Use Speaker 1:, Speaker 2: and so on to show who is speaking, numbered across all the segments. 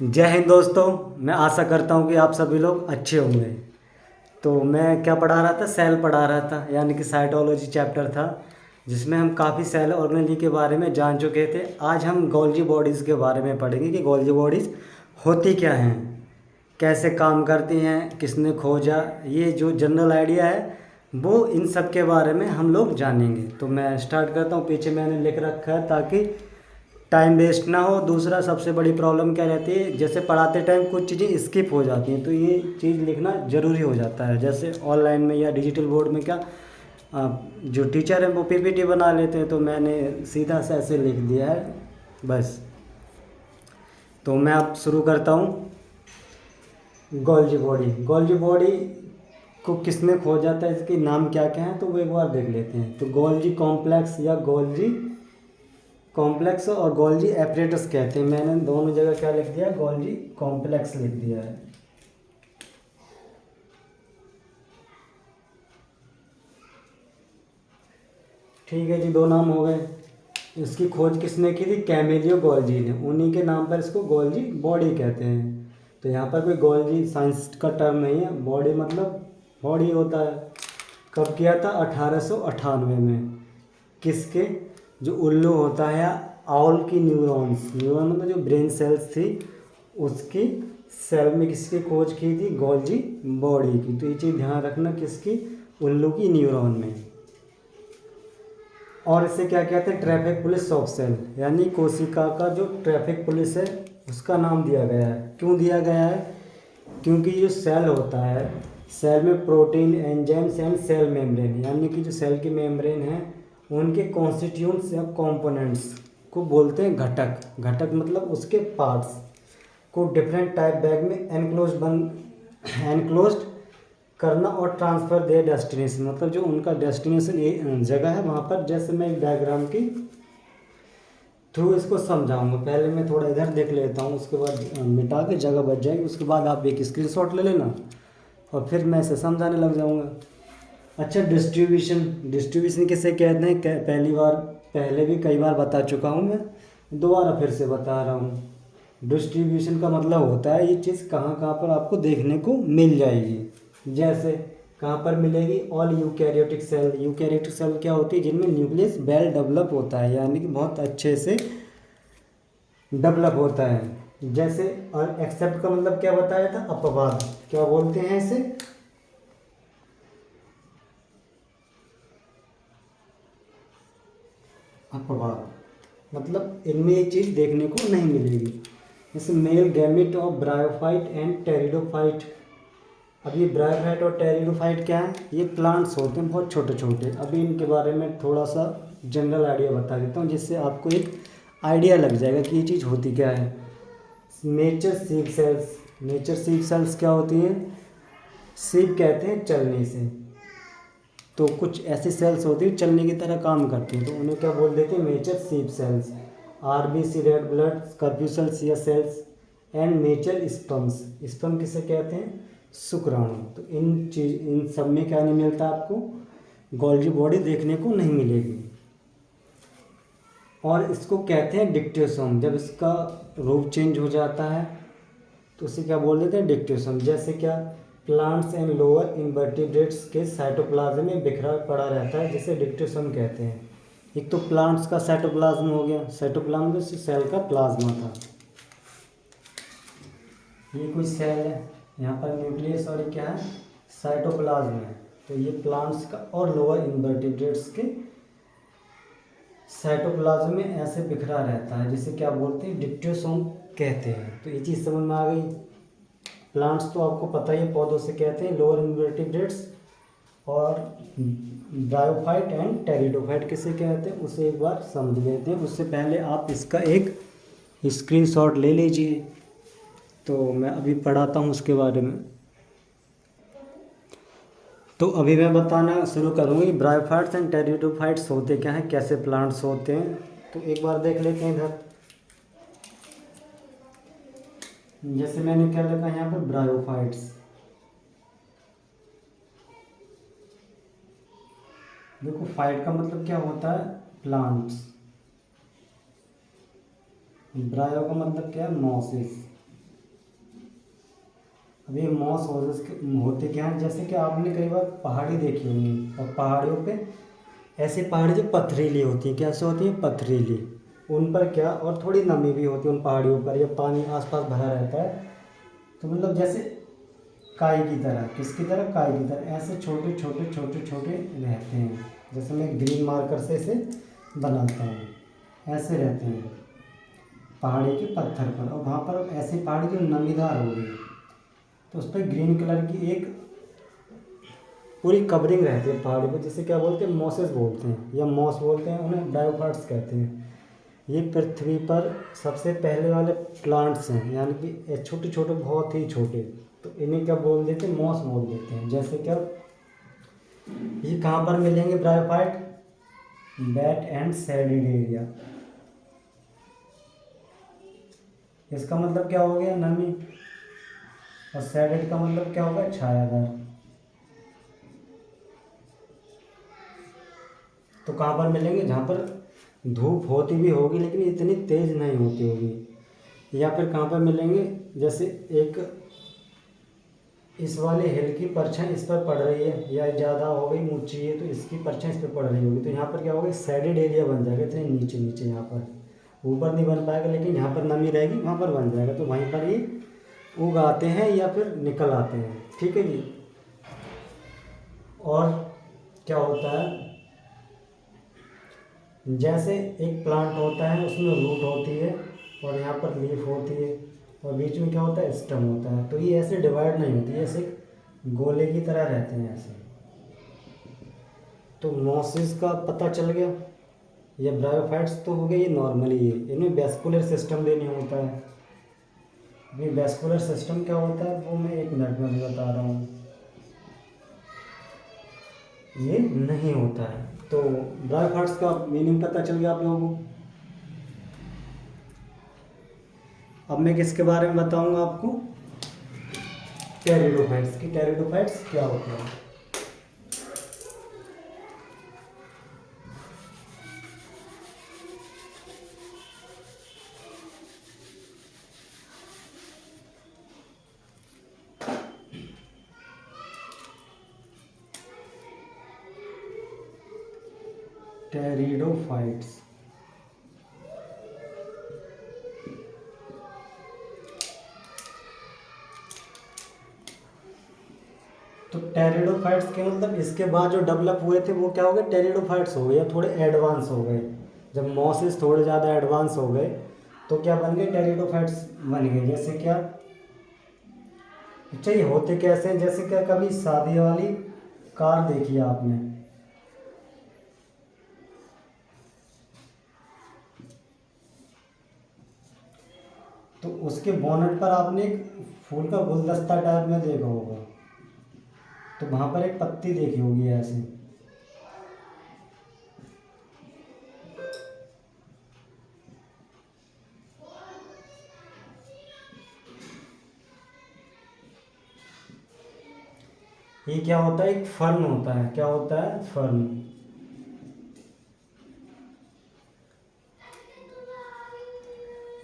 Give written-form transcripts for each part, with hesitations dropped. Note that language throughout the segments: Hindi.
Speaker 1: जय हिंद दोस्तों। मैं आशा करता हूँ कि आप सभी लोग अच्छे होंगे। तो मैं क्या पढ़ा रहा था, सेल पढ़ा रहा था, यानी कि साइटोलॉजी चैप्टर था, जिसमें हम काफ़ी सेल ऑर्गेनेल के बारे में जान चुके थे। आज हम गोल्जी बॉडीज़ के बारे में पढ़ेंगे कि गोल्जी बॉडीज़ होती क्या हैं, कैसे काम करती हैं, किसने खोजा। ये जो जनरल आइडिया है वो इन सब के बारे में हम लोग जानेंगे। तो मैं स्टार्ट करता हूँ। पीछे मैंने लिख रखा है ताकि टाइम वेस्ट ना हो। दूसरा सबसे बड़ी प्रॉब्लम क्या रहती है, जैसे पढ़ाते टाइम कुछ चीज़ें स्किप हो जाती हैं, तो ये चीज़ लिखना ज़रूरी हो जाता है। जैसे ऑनलाइन में या डिजिटल बोर्ड में क्या जो टीचर हैं वो पीपीटी बना लेते हैं, तो मैंने सीधा से ऐसे लिख दिया है बस। तो मैं अब शुरू करता हूँ। गोल्जी बॉडी को किसने खोजा था, इसके नाम क्या क्या हैं, तो वो एक बार देख लेते हैं। तो गोल्जी कॉम्प्लेक्स या गोल्जी कॉम्प्लेक्स और गोल्जी एपरेटस कहते हैं। मैंने दोनों जगह क्या लिख दिया, गोल्जी कॉम्प्लेक्स लिख दिया है। ठीक है जी, दो नाम हो गए। इसकी खोज किसने की थी, कैमिलियो गोल्जी ने। उन्हीं के नाम पर इसको गोल्जी बॉडी कहते हैं। तो यहाँ पर कोई गोल्जी साइंस का टर्म नहीं है, बॉडी मतलब बॉडी होता है। कब किया था, 1898 में। किसके, जो उल्लू होता है या आउल की न्यूरॉन मतलब जो ब्रेन सेल्स थी उसकी सेल में किसकी खोज की थी, गोल्जी बॉडी की। तो ये चीज़ ध्यान रखना, किसकी, उल्लू की न्यूरॉन में। और इसे क्या कहते हैं, ट्रैफिक पुलिस ऑफ सेल, यानी कोशिका का जो ट्रैफिक पुलिस है उसका नाम दिया गया है। क्यों दिया गया है, क्योंकि जो सेल होता है, सेल में protein, enzymes and cell membrane, यानी कि जो सेल की मेम्ब्रेन है उनके कॉन्स्टिट्यूंट्स या कंपोनेंट्स को बोलते हैं घटक। घटक मतलब उसके पार्ट्स को डिफरेंट टाइप बैग में एनक्लोज्ड करना और ट्रांसफ़र देयर डेस्टिनेशन, मतलब जो उनका डेस्टिनेशन जगह है वहाँ पर। जैसे मैं एक डायग्राम की थ्रू इसको समझाऊंगा। पहले मैं थोड़ा इधर देख लेता हूँ, उसके बाद मिटा के जगह बच जाएगी, उसके बाद आप एक स्क्रीनशॉट ले लेना और फिर मैं इसे समझाने लग जाऊँगा। अच्छा, डिस्ट्रीब्यूशन किसे कहते हैं, पहली बार पहले भी कई बार बता चुका हूँ मैं, दोबारा फिर से बता रहा हूँ। डिस्ट्रीब्यूशन का मतलब होता है ये चीज़ कहाँ कहाँ पर आपको देखने को मिल जाएगी। जैसे कहाँ पर मिलेगी, all eukaryotic cell. Eukaryotic cell क्या होती है, जिनमें न्यूक्लियस वेल डेवलप होता है, यानी कि बहुत अच्छे से डेवलप होता है। जैसे, और एक्सेप्ट का मतलब क्या बताया था, अपवाद। क्या बोलते हैं इसे, अपवाद। मतलब इनमें ये चीज़ देखने को नहीं मिलेगी। जैसे male gamete of bryophyte and pteridophyte. अब ये ब्रायोफाइट और टेरिडोफाइट क्या है, ये प्लांट्स होते हैं बहुत छोटे छोटे। अभी इनके बारे में थोड़ा सा जनरल आइडिया बता देता हूँ, जिससे आपको एक आइडिया लग जाएगा कि ये चीज़ होती क्या है। नेचर सीप सेल्स। नेचर सीप सेल्स क्या होती हैं, सीप कहते हैं चलने से। तो कुछ ऐसी सेल्स होती हैं चलने की तरह काम करती हैं, तो उन्हें क्या बोल देते हैं, mature sieve cells. RBC red blood corpuscles या cells and mature sperms. Sperm किसे कहते हैं, शुक्राणु। तो इन सब में क्या नहीं मिलता आपको, गोल्जी बॉडी देखने को नहीं मिलेगी। और इसको कहते हैं डिक्टेशोम। जब इसका रूप चेंज हो जाता है तो उसे क्या बोल देते हैं, डिक्टेशोम। जैसे क्या, प्लांट्स एंड लोअर इनवर्टिब्रेट्स के साइटोप्लाज्म में बिखरा पड़ा रहता है, जिसे डिक्टेशोम कहते हैं। एक तो प्लांट्स का साइटोप्लाज्म हो गया, साइटोप्लाज्म सेल का प्लाज्मा था। ये कोई सेल है, यहाँ पर न्यूक्लियस और ये क्या है, साइटोप्लाज्म है। तो ये प्लांट्स का और लोअर इनवर्टिब्रेट्स के साइटोप्लाज्म में ऐसे बिखरा रहता है, जिसे क्या बोलते हैं, डिक्टेशोम कहते हैं। तो ये चीज़ समझ में आ गई। प्लांट्स तो आपको पता ही है, पौधों से कहते हैं लोअर इनवर्टिब्रेट्स। और ब्रायोफाइट एंड टेरिडोफाइट किसे कहते हैं, उसे एक बार समझ लेते हैं। उससे पहले आप इसका एक स्क्रीनशॉट ले लीजिए, तो मैं अभी पढ़ाता हूँ उसके बारे में। तो अभी मैं बताना शुरू करूँगी ब्रायोफाइट्स एंड टेरिडोफाइट्स होते क्या हैं, कैसे प्लांट्स होते हैं। तो एक बार देख लेते हैं इधर। जैसे मैंने क्या लिखा यहाँ पर, ब्रायोफाइट्स। देखो, फाइट का मतलब क्या होता है, प्लांट्स। ब्रायो का मतलब क्या है, मॉसेस। अब ये मॉस होते क्या हैं, जैसे कि आपने कई बार पहाड़ी देखी होंगी, और पहाड़ियों पे ऐसी पहाड़ी जो पथरीली होती है, कैसे होती है, पथरीली। उन पर क्या, और थोड़ी नमी भी होती है उन पहाड़ियों पर, या पानी आसपास भरा रहता है, तो मतलब जैसे काई की तरह, किसकी तरह, काई की तरह, ऐसे छोटे छोटे छोटे छोटे रहते हैं। जैसे मैं ग्रीन मार्कर से इसे बनाता हूँ, ऐसे रहते हैं पहाड़ी के पत्थर पर। और वहाँ पर ऐसी पहाड़ी जो नमीदार होगी, तो उस पर ग्रीन कलर की एक पूरी कवरिंग रहती है पहाड़ी पर, जिसे क्या बोलते हैं, मॉसेस बोलते हैं, या मॉस बोलते हैं, उन्हें ब्रायोफाइट्स कहते हैं। ये पृथ्वी पर सबसे पहले वाले प्लांट्स हैं, यानी कि छोटे छोटे, बहुत ही छोटे, तो इन्हें क्या बोल देते हैं, मॉस बोल देते हैं। जैसे क्या, ये कहाँ पर मिलेंगे ब्रायोफाइट, वेट एंड सैडिड एरिया। इसका मतलब क्या हो गया, नमी, और सैडिड का मतलब क्या होगा, छायादार। तो कहाँ पर मिलेंगे, जहाँ पर धूप होती भी होगी लेकिन इतनी तेज नहीं होती होगी। या फिर कहाँ पर मिलेंगे, जैसे एक इस वाले हिल की परछाई इस पर पड़ रही है, या ज़्यादा हो गई, ऊंची है, तो इसकी परछाई इस पर पड़ रही होगी, तो यहाँ पर क्या होगा, सैडिड एरिया बन जाएगा, इतने नीचे नीचे, यहाँ पर ऊपर नहीं बन पाएगा, लेकिन यहाँ पर नमी रहेगी, वहाँ पर बन जाएगा, तो वहीं पर ये उग आते हैं या फिर निकल आते हैं। ठीक है जी। और क्या होता है, जैसे एक प्लांट होता है, उसमें रूट होती है, और यहाँ पर लीफ होती है, और बीच में क्या होता है, स्टेम होता है। तो ये ऐसे डिवाइड नहीं होती है, ऐसे गोले की तरह रहते हैं ऐसे। तो मॉसेस का पता चल गया। ये ब्रायोफाइट्स तो हो गए, ये नॉर्मली है, इनमें वेस्कुलर सिस्टम भी नहीं होता है। ये वेस्कुलर सिस्टम क्या होता है, वो मैं एक मिनट में भी बता रहा हूँ, ये नहीं होता है। तो ब्रायोफाइट्स का मीनिंग पता चल गया आप लोगों को। अब मैं किसके बारे में बताऊंगा आपको, टेरिडोफाइट्स की। टेरिडोफाइट्स क्या होते हैं, टेरिडोफाइट्स। तो टेरिडोफाइट्स के मतलब इसके बाद जो डेवलप हुए थे वो क्या हो गए, टेरिडोफाइट्स हो गए, या थोड़े एडवांस हो गए। जब मॉसेस थोड़े ज़्यादा एडवांस हो गए तो क्या बन गए, टेरिडोफाइट्स बन गए। जैसे क्या, अच्छा ये होते कैसे हैं, जैसे क्या, कभी शादी वाली कार देखी है आपने, तो उसके बोनट पर आपने एक फूल का गुलदस्ता टाइप में देखा होगा, तो वहाँ पर एक पत्ती देखी होगी ऐसे। ये क्या होता है, एक फर्न होता है, क्या होता है, फर्न।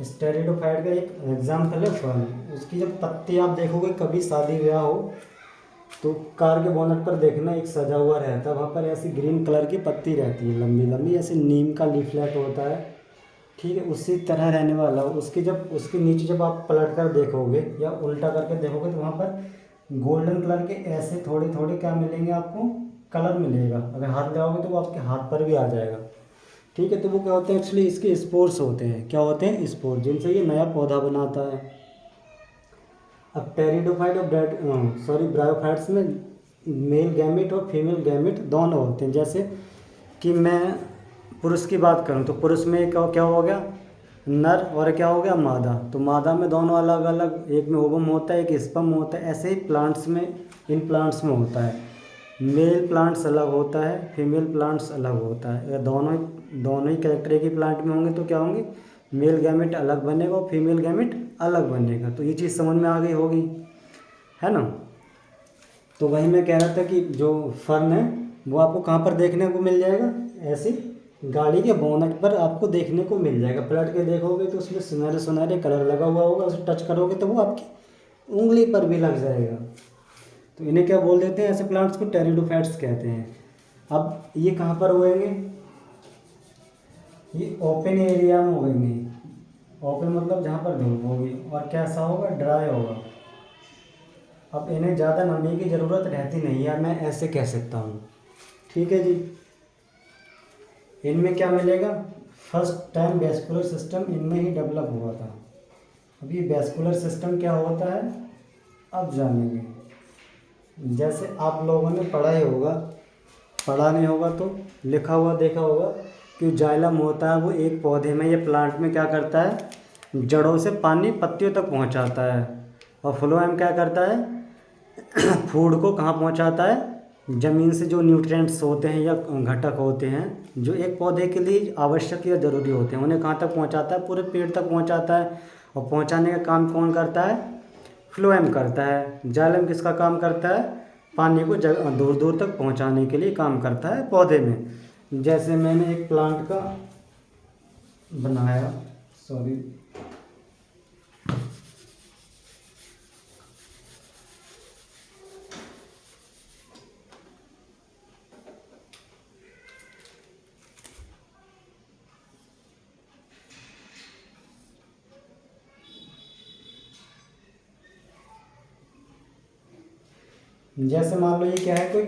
Speaker 1: स्टेरिडोफाइट का एक एग्जाम्पल है फर्न। उसकी जब पत्ती आप देखोगे, कभी शादी ब्याह हो तो कार के बोनट पर देखना, एक सजा हुआ रहता है, वहाँ पर ऐसी ग्रीन कलर की पत्ती रहती है, लंबी लंबी, ऐसे नीम का लीफलेट होता है। ठीक है, उसी तरह रहने वाला हो। उसके जब उसके नीचे जब आप पलट कर देखोगे या उल्टा करके देखोगे, तो वहाँ पर गोल्डन कलर के ऐसे थोड़े थोड़े क्या मिलेंगे आपको, कलर मिलेगा। अगर हाथ लगाओगे तो वो आपके हाथ पर भी आ जाएगा। ठीक है, तो वो क्या होते हैं, एक्चुअली इसके स्पोर्स होते हैं। क्या होते हैं, स्पोर, जिनसे ये नया पौधा बनाता है। अब टेरिडोफाइट और ब्रायोफाइट्स में मेल गैमेट और फीमेल गैमेट दोनों होते हैं। जैसे कि मैं पुरुष की बात करूं, तो पुरुष में क्या क्या हो गया, नर, और क्या हो गया, मादा। तो मादा में दोनों अलग अलग, एक में ओवम होता है, एक स्पर्म होता है। ऐसे ही प्लांट्स में, इन प्लांट्स में होता है, मेल प्लांट्स अलग होता है, फीमेल प्लांट्स अलग होता है। अगर दोनों ही कैरेक्टर एक ही प्लांट में होंगे तो क्या होंगे, मेल गैमेट अलग बनेगा और फीमेल गैमेट अलग बनेगा। तो ये चीज़ समझ में आ गई होगी, है ना। तो वही मैं कह रहा था कि जो फर्न है वो आपको कहाँ पर देखने को मिल जाएगा, ऐसी गाड़ी के बोनट पर आपको देखने को मिल जाएगा। पलट के देखोगे तो उसमें सुनहरे सुनहरे कलर लगा हुआ होगा, उसे टच करोगे तो वो आपकी उंगली पर भी लग जाएगा। तो इन्हें क्या बोल देते हैं, ऐसे प्लांट्स को टेरिडोफाइट्स कहते हैं। अब ये कहाँ पर होएंगे, ये ओपन एरिया में होएंगे। ओपन मतलब जहाँ पर धूप होगी, और कैसा होगा, ड्राई होगा। अब इन्हें ज़्यादा नमी की ज़रूरत रहती नहीं है, मैं ऐसे कह सकता हूँ। ठीक है जी। इनमें क्या मिलेगा, फर्स्ट टाइम वैस्कुलर सिस्टम इनमें ही डेवलप हुआ था। अब ये वैस्कुलर सिस्टम क्या होता है अब जानेंगे। जैसे आप लोगों ने पढ़ा ही होगा, पढ़ा नहीं होगा तो लिखा हुआ देखा होगा कि जाइलम होता है वो एक पौधे में, ये प्लांट में क्या करता है, जड़ों से पानी पत्तियों तक पहुंचाता है। और फ्लोएम क्या करता है, फूड को कहाँ पहुंचाता है, ज़मीन से जो न्यूट्रिएंट्स होते हैं या घटक होते हैं जो एक पौधे के लिए आवश्यक या ज़रूरी होते हैं, उन्हें कहाँ तक पहुंचाता है, पूरे पेड़ तक पहुंचाता है। और पहुंचाने का काम कौन करता है, फ्लोएम करता है। जाइलम किसका काम करता है, पानी को दूर दूर तक पहुंचाने के लिए काम करता है पौधे में। जैसे मैंने एक प्लांट का बनाया, सॉरी, जैसे मान लो ये क्या है, कोई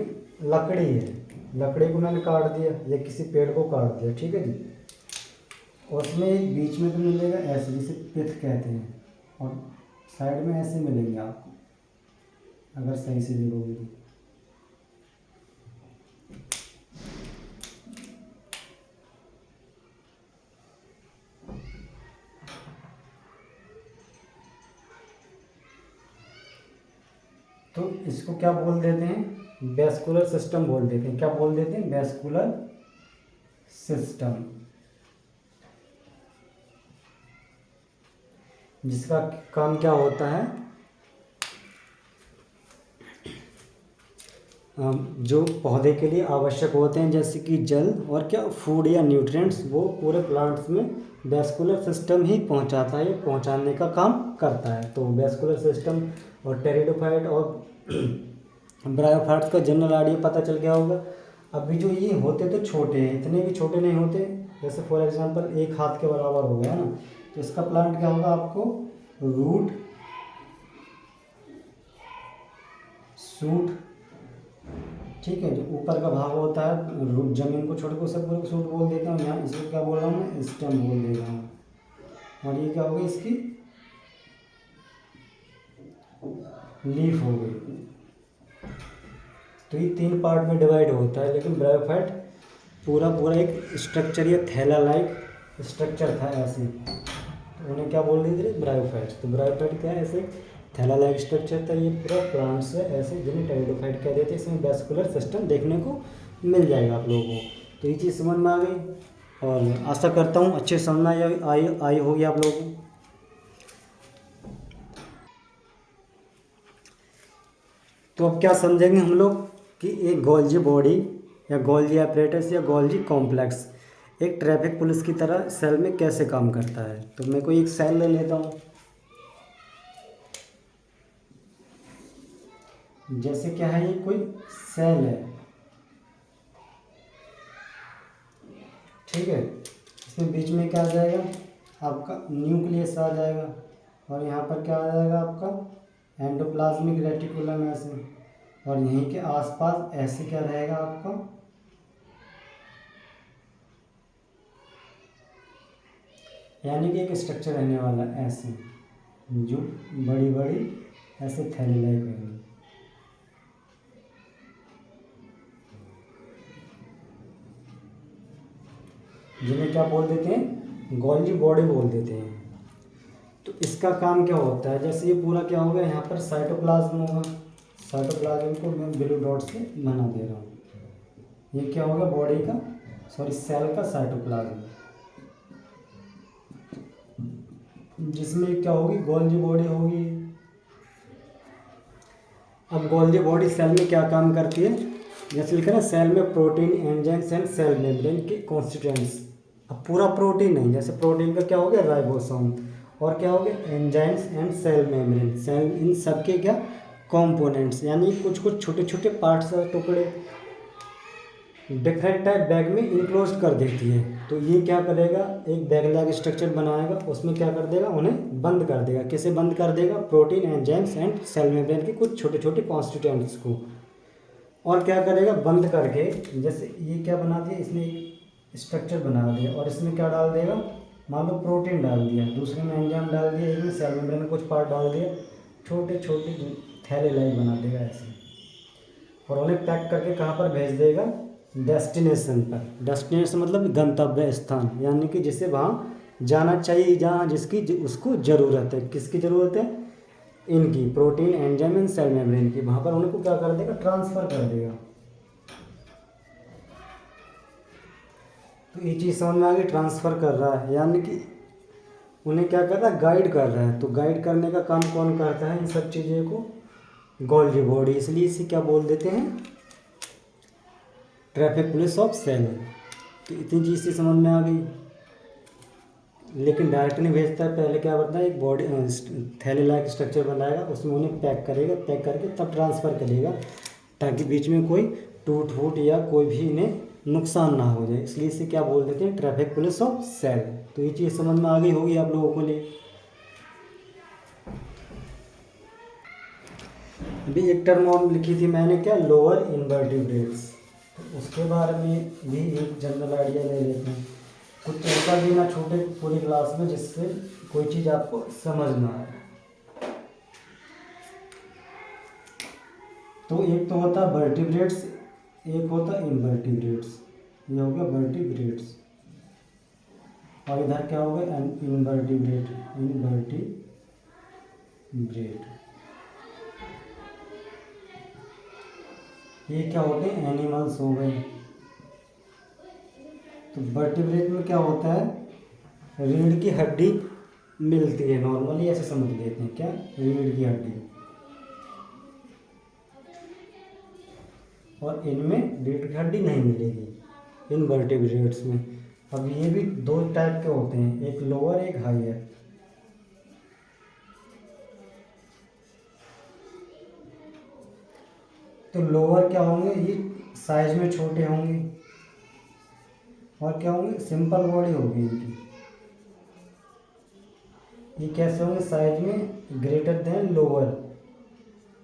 Speaker 1: लकड़ी है, लकड़ी को मैंने काट दिया या किसी पेड़ को काट दिया, ठीक है जी। उसमें एक बीच में तो मिलेगा ऐसे, जिसे पिथ कहते हैं, और साइड में ऐसे मिलेंगे आपको, अगर सही से देखोगे तो इसको क्या बोल देते हैं, वैस्कुलर सिस्टम बोल देते हैं। क्या बोल देते हैं, वैस्कुलर सिस्टम, जिसका काम क्या होता है, जो पौधे के लिए आवश्यक होते हैं जैसे कि जल और क्या फूड या न्यूट्रिएंट्स, वो पूरे प्लांट्स में वैस्कुलर सिस्टम ही पहुंचाता है, पहुंचाने का काम करता है। तो वैस्कुलर सिस्टम और टेरिडोफाइट और ब्रायोफाइट्स का जनरल आइडिया पता चल गया होगा। अभी जो ये होते तो छोटे हैं, इतने भी छोटे नहीं होते, जैसे फॉर एग्जांपल एक हाथ के बराबर हो गया ना, तो इसका प्लांट क्या होगा, आपको रूट, सूट, ठीक है, जो ऊपर का भाग होता है रूट, जमीन को छोड़ के उसे पूरे को सूट बोल देता हूँ। यहाँ इसको क्या बोल रहा हूँ मैं, स्टेम बोल दे रहा हूँ। और ये क्या होगी, इसकी लीफ हो गई। तो ये 3 पार्ट में डिवाइड होता है, लेकिन ब्रायोफाइट पूरा पूरा एक स्ट्रक्चर या थैला लाइक स्ट्रक्चर था ऐसे, तो उन्हें क्या बोल रही थी, ब्रायोफाइट। तो ब्रायोफाइट क्या है, ऐसे थैला लाइक स्ट्रक्चर था। ये पूरा प्लांट्स है ऐसे, जिन्हें टेरिडोफाइट कह देते हैं। इसमें वैस्कुलर सिस्टम देखने को मिल जाएगा आप लोगों को। तो ये चीज़ समझ में आ गई, और आशा करता हूँ अच्छे समझ में आई होगी आप लोगों को। तो अब क्या समझेंगे हम लोग कि एक गोल्जी बॉडी या गोल्जी एपरेटस या गोल्जी कॉम्प्लेक्स एक ट्रैफिक पुलिस की तरह सेल में कैसे काम करता है। तो मैं कोई एक सेल ले लेता हूँ, जैसे क्या है, ये कोई सेल है, ठीक है। इसमें बीच में क्या आ जाएगा, आपका न्यूक्लियस आ जाएगा, और यहाँ पर क्या आ जाएगा, आपका एंडोप्लाज्मिक रेटिकुलम ऐसे, और यहीं के आसपास ऐसे क्या रहेगा आपका, यानी कि एक स्ट्रक्चर रहने वाला ऐसे, जो बड़ी बड़ी ऐसे थैली लाइक होंगी। जिन्हें क्या बोल देते हैं, गोल्जी बॉडी बोल देते हैं। तो इसका काम क्या होता है, जैसे ये पूरा क्या होगा, यहाँ पर साइटोप्लाज्म होगा। साइटोप्लाज्म को मैं ब्लू डॉट से बना दे रहा हूँ। ये क्या होगा, बॉडी का, सॉरी सेल का साइटोप्लाज्म, जिसमें क्या होगी, गोल्जी बॉडी होगी। अब गोल्जी बॉडी सेल में क्या काम करती है, जैसे लिखा है ना, सेल में protein, enzymes and cell membrane के कॉन्स्टिट्यूएंट्स। अब पूरा प्रोटीन नहीं, जैसे प्रोटीन का क्या हो गया, राइबोसोम, और क्या हो गए enzymes and cell membrane, cell इन सब के क्या कंपोनेंट्स, यानी कुछ कुछ छोटे छोटे पार्ट्स और टुकड़े डिफरेंट टाइप बैग में इनक्लोज कर देती है। तो ये क्या करेगा, एक बैग लाइक स्ट्रक्चर बनाएगा, उसमें क्या कर देगा, उन्हें बंद कर देगा। किसे बंद कर देगा, protein enzymes and cell membrane के कुछ छोटे छोटे कॉन्स्टिट्यूएंट्स को। और क्या करेगा, बंद करके, जैसे ये क्या बना दिया, इसने एक स्ट्रक्चर बना दिया और इसमें क्या डाल देगा, मान लो प्रोटीन डाल दिया, दूसरे में एंजाइम डाल दिया, एक में सेल मेम्ब्रेन में कुछ पार्ट डाल दिया, छोटे छोटे थैले लाइक बना देगा ऐसे, और उन्हें पैक करके कहाँ पर भेज देगा, डेस्टिनेशन पर। डेस्टिनेशन मतलब गंतव्य स्थान, यानी कि जिसे वहाँ जाना चाहिए, जहाँ जिसकी उसको ज़रूरत है। किसकी ज़रूरत है, इनकी, protein enzyme and cell membrane की। वहाँ पर उनको क्या कर देगा, ट्रांसफ़र कर देगा। तो ये चीज़ समझ में आ गई, ट्रांसफ़र कर रहा है, यानी कि उन्हें क्या कर रहा है, गाइड कर रहा है। तो गाइड करने का काम कौन करता है इन सब चीज़ों को, गोल्गी बॉडी, इसलिए इसे क्या बोल देते हैं, ट्रैफिक पुलिस ऑफ सेल। तो इतनी चीज़ से समझ में आ गई। लेकिन डायरेक्ट नहीं भेजता है, पहले क्या करता है, एक बॉडी थैले लाइक स्ट्रक्चर बनाएगा, उसमें उन्हें पैक करेगा, पैक करके तब ट्रांसफ़र करेगा, ताकि बीच में कोई टूट फूट या कोई भी इन्हें नुकसान ना हो जाए। इसलिए इसे क्या बोल देते हैं, ट्रैफिक पुलिस ऑफ सेल। तो ये चीज़ समझ में आ गई होगी आप लोगों को लिए। अभी एक टर्म और लिखी थी मैंने, क्या, लोअर इनवर्टिब्रेट्स। तो उसके बारे में भी एक जनरल आइडिया ले लेते हैं। कुछ ऐसा भी ना छूटे पूरी क्लास में जिससे कोई चीज़ आपको समझ ना आए। तो एक तो होता है वर्टिब्रेट्स, एक होता है इनवर्टिब्रेट्स। ये हो गया वर्टिब्रेट्स, और इधर क्या हो गया, इनवर्टिब्रेट, इनवर्टिब्रेट। ये क्या होते हैं, एनिमल्स हो गए। तो वर्टिब्रेट में क्या होता है, रीढ़ की हड्डी मिलती है, नॉर्मली ऐसे समझ लेते हैं, क्या, रीढ़ की हड्डी। और इनमें रीढ़ की हड्डी नहीं मिलेगी इन वर्टिब्रेट्स में। अब ये भी दो टाइप के होते हैं, एक लोअर एक हायर। तो लोअर क्या होंगे, ये साइज में छोटे होंगे, और क्या होंगे, सिंपल बॉडी होगी इनकी। ये कैसे होंगे, साइज में ग्रेटर देन लोअर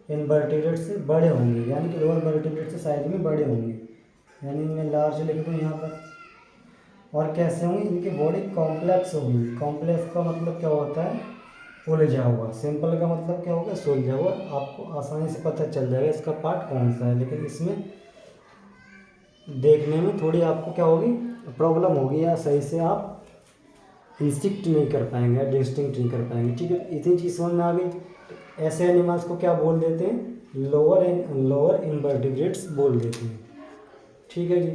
Speaker 1: इनवर्टिब्रेट से बड़े होंगे, यानी कि लोअर वर्टिब्रेट से साइज में बड़े होंगे, यानी मैं लार्ज लिख दूँ यहाँ पर। और कैसे होंगे, इनकी बॉडी कॉम्प्लेक्स होगी। कॉम्प्लेक्स का मतलब क्या होता है, उलझा हुआ। सिंपल का मतलब क्या होगा, सुलझा हुआ। आपको आसानी से पता चल जाएगा इसका पार्ट कौन सा है, लेकिन इसमें देखने में थोड़ी आपको क्या होगी, प्रॉब्लम होगी, या सही से आप इंस्टिक्ट नहीं कर पाएंगे या डिस्टिंक्ट नहीं कर पाएंगे। ठीक है, इतनी चीज़ समझ में आ गई। तो ऐसे एनिमल्स को क्या बोल देते हैं, लोअर इनवर्टिब्रेट्स बोल देते हैं। ठीक है जी।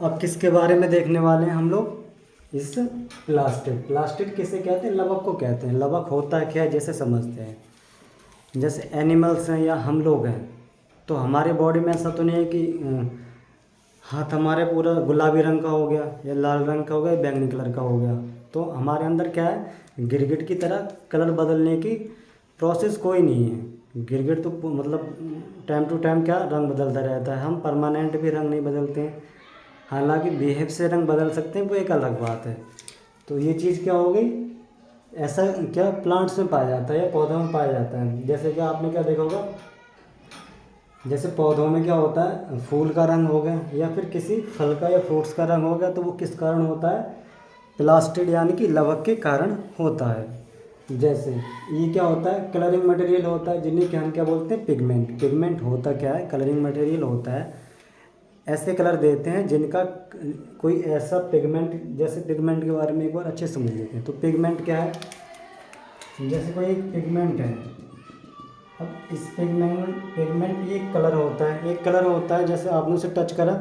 Speaker 1: अब किसके बारे में देखने वाले हैं हम लोग, इस प्लास्टिड किसे कहते हैं, लवक को कहते हैं। लवक होता है क्या है, जैसे समझते हैं, जैसे एनिमल्स हैं या हम लोग हैं, तो हमारे बॉडी में ऐसा तो नहीं है कि हाथ हमारे पूरा गुलाबी रंग का हो गया या लाल रंग का हो गया, बैंगनी कलर का हो गया। तो हमारे अंदर क्या है, गिरगिट की तरह कलर बदलने की प्रोसेस कोई नहीं है। गिरगिट तो मतलब टाइम टू टाइम क्या रंग बदलता रहता है, हम परमानेंट भी रंग नहीं बदलते हैं। हालांकि बिहेव से रंग बदल सकते हैं, वो एक अलग बात है। तो ये चीज़ क्या हो गई, ऐसा क्या प्लांट्स में पाया जाता है या पौधों में पाया जाता है। जैसे कि आपने क्या देखा होगा, जैसे पौधों में क्या होता है, फूल का रंग हो गया या फिर किसी फल का या फ्रूट्स का रंग हो गया, तो वो किस कारण होता है, प्लास्टिड यानी कि लवक के कारण होता है। जैसे ये क्या होता है, कलरिंग मटेरियल होता है, जिन्हें कि हम क्या बोलते हैं, पिगमेंट। पिगमेंट होता क्या है, कलरिंग मटेरियल होता है, ऐसे कलर देते हैं जिनका कोई ऐसा पिगमेंट, जैसे पिगमेंट के बारे में एक बार अच्छे समझ लेते हैं। तो पिगमेंट क्या है, जैसे कोई एक पिगमेंट है, अब इस पिगमेंट ये कलर होता है, एक कलर होता है, जैसे आपने उसे टच करा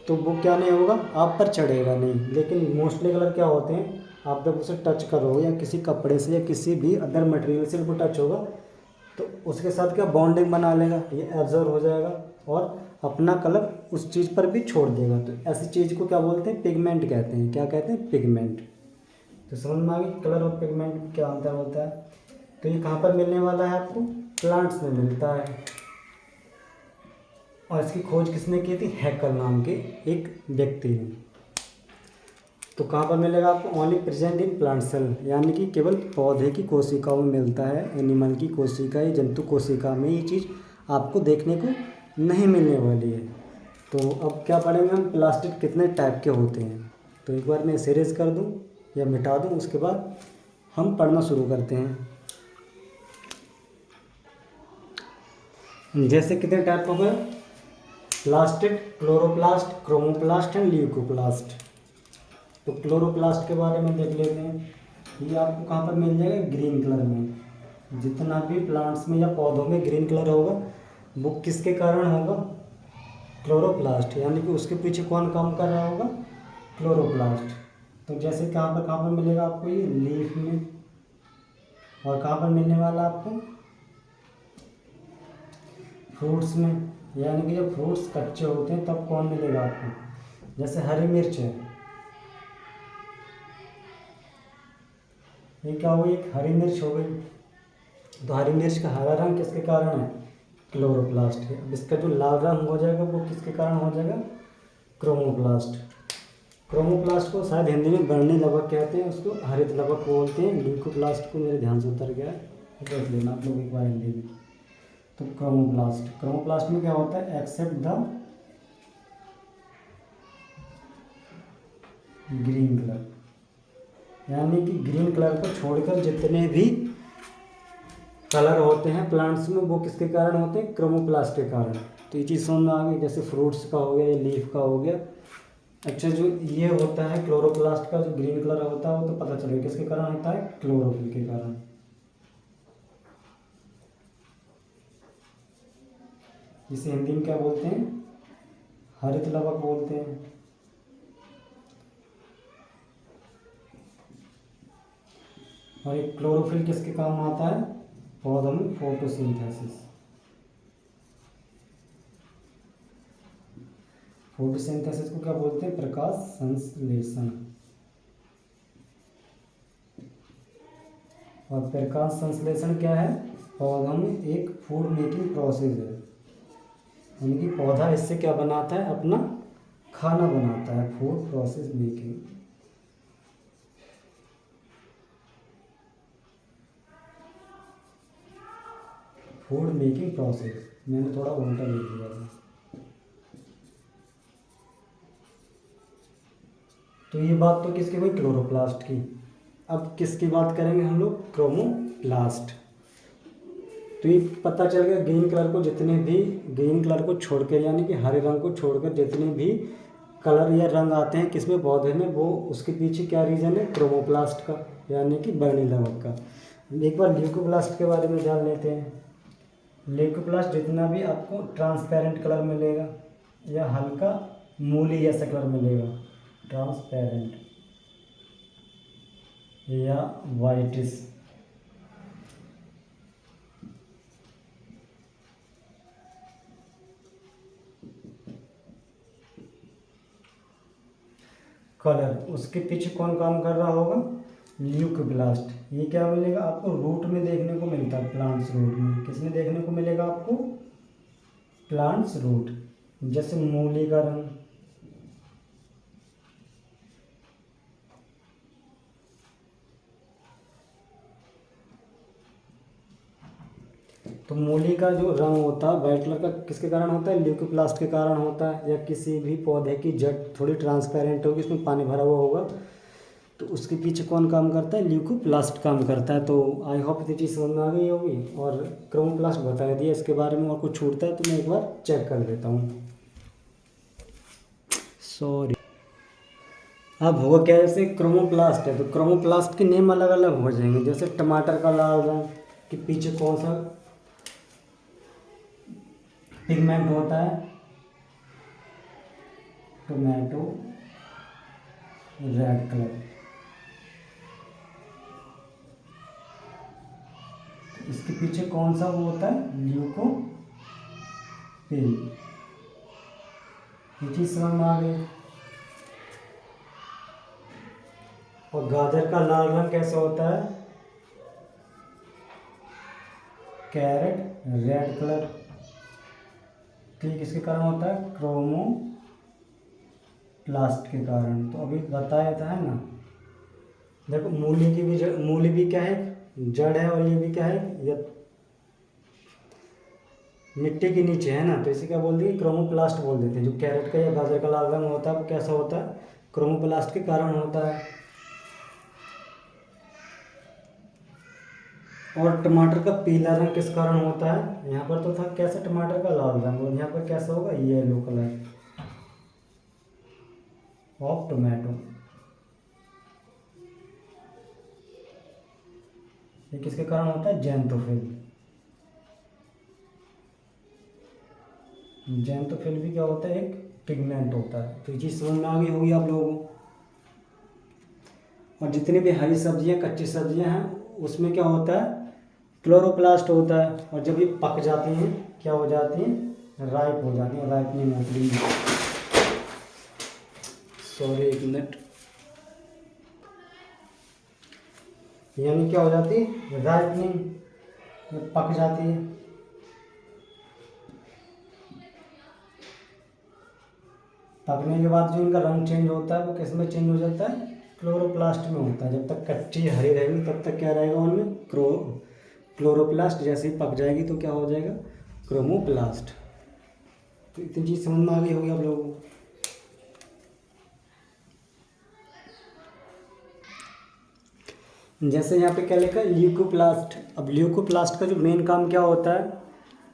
Speaker 1: तो वो क्या नहीं होगा, आप पर चढ़ेगा नहीं। लेकिन मोस्टली कलर क्या होते हैं, आप जब उसे टच करोगे या किसी कपड़े से या किसी भी अदर मटेरियल से वो टच होगा, तो उसके साथ क्या बॉन्डिंग बना लेगा, ये एब्जॉर्ब हो जाएगा और अपना कलर उस चीज़ पर भी छोड़ देगा। तो ऐसी चीज़ को क्या बोलते हैं? पिगमेंट कहते हैं। क्या कहते हैं? पिगमेंट। तो समझ में आ गई कलर और पिगमेंट में क्या अंतर होता है। तो ये कहाँ पर मिलने वाला है आपको? प्लांट्स में मिलता है। और इसकी खोज किसने की थी? हैकल नाम के एक व्यक्ति ने। तो कहाँ पर मिलेगा आपको? Only present in plant cell, यानी कि केवल पौधे की कोशिकाओं में मिलता है। एनिमल की कोशिका या जंतु कोशिका में ये चीज़ आपको देखने को नहीं मिलने वाली है। तो अब क्या पढ़ेंगे हम? प्लास्टिक कितने टाइप के होते हैं। तो एक बार मैं सीरीज कर दूं या मिटा दूं, उसके बाद हम पढ़ना शुरू करते हैं। जैसे कितने टाइप हो गए? Plastic, chloroplast, chromoplast and leucoplast. तो क्लोरोप्लास्ट के बारे में देख लेते हैं। ये आपको कहाँ पर मिल जाएगा? ग्रीन कलर में। जितना भी प्लांट्स में या पौधों में ग्रीन कलर होगा वो किसके कारण होगा? क्लोरोप्लास्ट, यानी कि उसके पीछे कौन काम कर रहा होगा? क्लोरोप्लास्ट। तो जैसे कहाँ पर मिलेगा आपको? ये लीफ में। और कहाँ पर मिलने वाला आपको? फ्रूट्स में। यानी कि जब फ्रूट्स कच्चे होते हैं तब कौन मिलेगा आपको? जैसे हरी मिर्च है, ये क्या हुई? एक हरी मिर्च हो गई। तो हरी मिर्च का हरा रंग किसके कारण है? क्लोरोप्लास्ट है। अब इसका जो लाल रंग हो जाएगा वो किसके कारण हो जाएगा? क्रोमोप्लास्ट। क्रोमोप्लास्ट को शायद हिंदी में बर्नी लवक कहते हैं, उसको हरित लवक बोलते हैं। ल्यूकोप्लास्ट को मेरे ध्यान से उतर गया है, देख लेना आप लोग एक बार हिंदी में। तो क्रोमोप्लास्ट में क्या होता है? एक्सेप्ट द ग्रीन कलर, यानी कि ग्रीन कलर को छोड़कर जितने भी कलर होते हैं प्लांट्स में वो किसके कारण होते हैं? क्रोमोप्लास्ट के कारण। तो ये चीज़ समझ में आ गई। जैसे फ्रूट्स का हो गया या लीफ का हो गया। अच्छा, जो ये होता है क्लोरोप्लास्ट का, जो ग्रीन कलर होता है वो तो पता चलेगा किसके कारण होता है? क्लोरोफिल के कारण। जिसे हिंदी में क्या बोलते हैं? हरित लवक बोलते हैं। और एक क्लोरोफिल किसके काम आता है? पौधों में फोटोसिंथेसिस। फोटोसिंथेसिस को क्या बोलते हैं? प्रकाश संश्लेषण। और प्रकाश संश्लेषण क्या है? पौधों में एक फूड मेकिंग प्रोसेस है, यानी कि पौधा इससे क्या बनाता है? अपना खाना बनाता है। Food process making. Food making process, मैंने थोड़ा उल्टा लिख दिया था। तो ये बात तो किसकी हुई? क्लोरोप्लास्ट की। अब किसकी बात करेंगे हम लोग? क्रोमोप्लास्ट। तो ये पता चल गया ग्रीन कलर को जितने भी ग्रीन कलर को छोड़ के, यानी कि हरे रंग को छोड़कर जितने भी कलर या रंग आते हैं किसमें? पौधे में, वो उसके पीछे क्या रीज़न है? क्रोमोप्लास्ट का, यानी कि बर्नी लवक का। एक बार ल्यूकोप्लास्ट के बारे में जान लेते हैं। ल्यूकोप्लास्ट जितना भी आपको ट्रांसपेरेंट कलर मिलेगा या हल्का मूली जैसा कलर मिलेगा, ट्रांसपेरेंट या वाइटिश, कलर, उसके पीछे कौन काम कर रहा होगा? ल्यूकोप्लास्ट। ये क्या मिलेगा आपको? रूट में देखने को मिलता है, प्लांट्स रूट में। किसमें देखने को मिलेगा आपको? Plants root. जैसे मूली का रंग, तो मूली का जो रंग होता है वाइट कलर का किसके कारण होता है? ल्यूकोप्लास्ट के कारण होता है। या किसी भी पौधे की जड़ थोड़ी ट्रांसपेरेंट होगी, उसमें पानी भरा हुआ होगा, तो उसके पीछे कौन काम करता है? ल्यूकोप्लास्ट काम करता है। तो आई होप ये चीज़ समझ में आ गई होगी। और क्रोमोप्लास्ट बता दिया, इसके बारे में और कुछ छूटता है तो मैं एक बार चेक कर लेता हूँ, सॉरी। अब होगा क्या? जैसे क्रोमोप्लास्ट है तो क्रोमोप्लास्ट के नेम अलग अलग हो जाएंगे। जैसे टमाटर का लाल रंग के पीछे कौन सा पिगमेंट होता है? Tomato red colour. इसके पीछे कौन सा वो होता है? ल्यूकोपिल। ये चीज़ समझ में आ गई। और गाजर का लाल रंग कैसे होता है? कैरेट रेड कलर, ठीक किसके कारण होता है? क्रोमोप्लास्ट के कारण। तो अभी बताया था है ना। देखो मूली की भी मूली भी क्या है? जड़ है, और ये भी क्या है? ये मिट्टी के नीचे है ना, तो इसे क्या बोल दिए? क्रोमोप्लास्ट बोल देते हैं। जो कैरेट का या गाजर का लाल रंग होता है वो कैसा होता है? क्रोमोप्लास्ट के कारण होता है। और टमाटर का पीला रंग किस कारण होता है? यहाँ पर तो था कैसा? टमाटर का लाल रंग, और यहाँ पर कैसा होगा? Yellow colour of tomato. ये किसके कारण होता है? ज़ैंथोफिल। ज़ैंथोफिल भी क्या होता है? एक पिगमेंट होता है। तो ये चीज़ समझ में आ गई होगी आप लोगों को। और जितनी भी हरी सब्जियां, कच्ची सब्जियां हैं, उसमें क्या होता है? क्लोरोप्लास्ट होता है। और जब ये पक जाती हैं क्या हो जाती हैं? राइप हो जाती हैं, राइपनिंग होती है। सॉरी एक मिनट। यानी क्या हो जाती है? राइपनिंग, पक जाती है। पकने के बाद जो इनका रंग चेंज होता है वो किस में चेंज हो जाता है? क्लोरोप्लास्ट में होता है। जब तक कच्ची हरी रहेगी तब तक क्या रहेगा उनमें? क्लोरोप्लास्ट। जैसे ही पक जाएगी तो क्या हो जाएगा? क्रोमोप्लास्ट। तो इतनी चीज़ समझ में आ गई होगी आप लोगों को। जैसे यहाँ पे क्या लिखा है? ल्यूकोप्लास्ट। अब ल्यूकोप्लास्ट का जो मेन काम क्या होता है?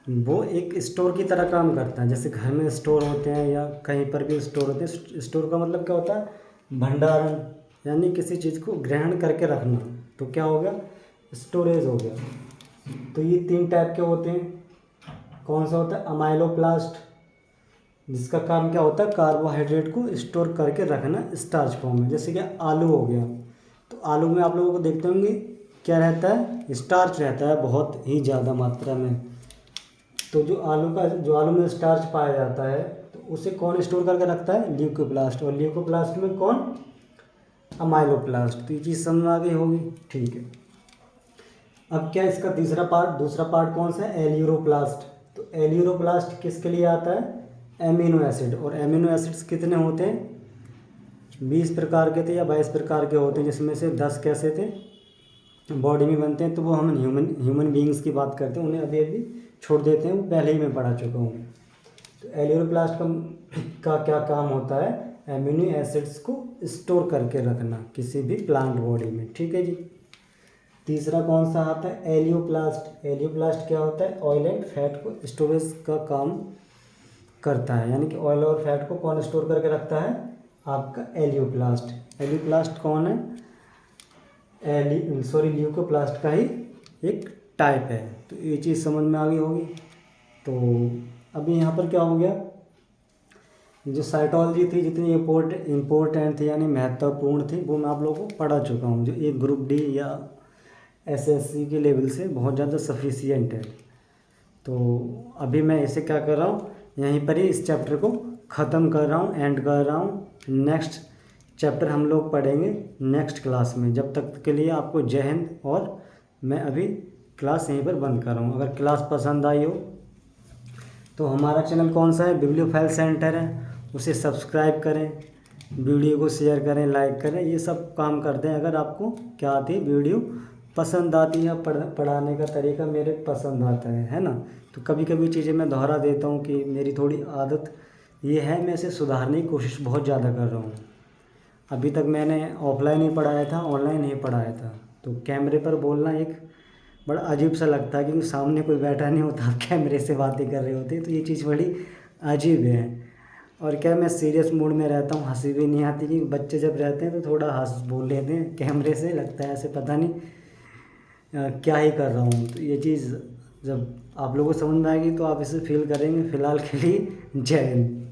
Speaker 1: वो एक स्टोर की तरह काम करता है। जैसे घर में स्टोर होते हैं या कहीं पर भी स्टोर होते हैं। स्टोर का मतलब क्या होता है? भंडारण, यानी किसी चीज़ को ग्रहण करके रखना। तो क्या हो गया? स्टोरेज हो गया। तो ये 3 टाइप के होते हैं। कौन सा होता है? अमाइलोप्लास्ट, जिसका काम क्या होता है? कार्बोहाइड्रेट को स्टोर करके रखना स्टार्च फॉर्म में। जैसे कि आलू हो गया, तो आलू में आप लोगों को देखते होंगे क्या रहता है? स्टार्च रहता है बहुत ही ज़्यादा मात्रा में। तो जो आलू में स्टार्च पाया जाता है तो उसे कौन स्टोर करके रखता है? ल्यूकोप्लास्ट। और ल्यूकोप्लास्ट में कौन? अमाइलोप्लास्ट। तो ये चीज़ समझ में आ गई होगी, ठीक है। अब क्या इसका दूसरा पार्ट कौन सा है? एल्यूरोप्लास्ट। तो एल्यूरोप्लास्ट किसके लिए आता है? Amino acid. और एमिनो एसिड्स कितने होते हैं? 20 प्रकार के थे या 22 प्रकार के होते हैं, जिसमें से 10 कैसे थे? बॉडी में बनते हैं। तो वो हम ह्यूमन बीइंग्स की बात करते हैं, उन्हें अभी अभी छोड़ देते हैं, वो पहले ही मैं पढ़ा चुका हूँ। तो एल्यूरोप्लास्ट का क्या काम होता है? एमिनो एसिड्स को स्टोर करके रखना किसी भी प्लांट बॉडी में, ठीक है जी। तीसरा कौन सा आता है? एलियोप्लास्ट। एलियोप्लास्ट क्या होता है? ऑयल एंड फैट को स्टोरेज का काम करता है। यानी कि ऑयल और फैट को कौन स्टोर करके रखता है? आपका एलियोप्लास्ट। एलियोप्लास्ट कौन है? ल्यूकोप्लास्ट का ही एक टाइप है। तो ये चीज़ समझ में आ गई होगी। तो अभी यहाँ पर क्या हो गया? जो साइटोलॉजी थी, जितनी इम्पोर्टेंट थी यानी महत्वपूर्ण थी, वो मैं आप लोगों को पढ़ा चुका हूँ। जो एक ग्रुप डी या एसएससी के लेवल से बहुत ज़्यादा सफिशियंट है। तो अभी मैं इसे क्या कर रहा हूँ? यहीं पर ही इस चैप्टर को ख़त्म कर रहा हूँ, एंड कर रहा हूँ। नेक्स्ट चैप्टर हम लोग पढ़ेंगे नेक्स्ट क्लास में। जब तक के लिए आपको जय हिंद। और मैं अभी क्लास यहीं पर बंद कर रहा हूँ। अगर क्लास पसंद आई हो तो हमारा चैनल कौन सा है? बिब्लियोफाइल सेंटर है, उसे सब्सक्राइब करें, वीडियो को शेयर करें, लाइक करें, ये सब काम करते हैं। अगर आपको क्या आती है? वीडियो पसंद आती है, पढ़ाने का तरीका मेरे पसंद आता है ना। तो कभी कभी चीज़ें मैं दोहरा देता हूँ कि मेरी थोड़ी आदत ये है, मैं इसे सुधारने की कोशिश बहुत ज़्यादा कर रहा हूँ। अभी तक मैंने ऑफलाइन ही पढ़ाया था, ऑनलाइन ही पढ़ाया था। तो कैमरे पर बोलना एक बड़ा अजीब सा लगता है, क्योंकि सामने कोई बैठा नहीं होता, आप कैमरे से बातें कर रहे होते, तो ये चीज़ बड़ी अजीब है। और क्या, मैं सीरियस मूड में रहता हूँ, हंसी भी नहीं आती, कि बच्चे जब रहते हैं तो थोड़ा हंस बोल लेते हैं, कैमरे से लगता है ऐसे पता नहीं क्या ही कर रहा हूँ। तो ये चीज़ जब आप लोगों को समझ में आएगी तो आप इसे फील करेंगे। फ़िलहाल के लिए जय हिंद।